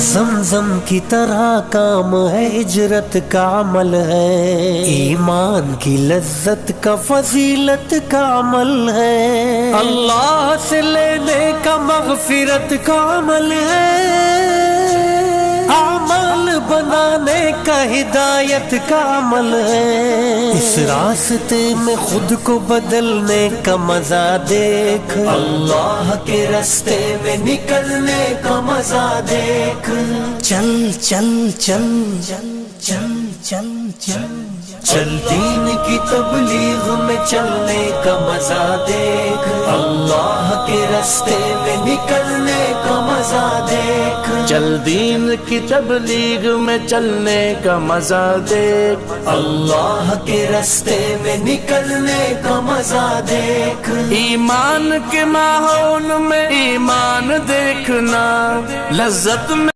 زمزم کی طرح کام ہے، ہجرت کا عمل ہے، ایمان کی لذت کا فضیلت کا عمل ہے، اللہ سے لینے کا مغفرت کا عمل ہے، اعمال بنانے کا ہدایت کا عمل ہے، اس راستے میں خود کو بدلنے کا مزہ دیکھ، اللہ کے راستے میں نکلنے کا مزہ دیکھ، چل چل چل چل چل چل چل چل دین کی تبلیغ میں چلنے کا مزہ دیکھ، اللہ کے راستے میں نکلنے کا مزہ دیکھ، چل دین کی تبلیغ میں چلنے کا مزہ دیکھ، اللہ کے راستے میں نکلنے کا مزہ دیکھ، ایمان کے ماحول میں ایمان دیکھنا، لذت میں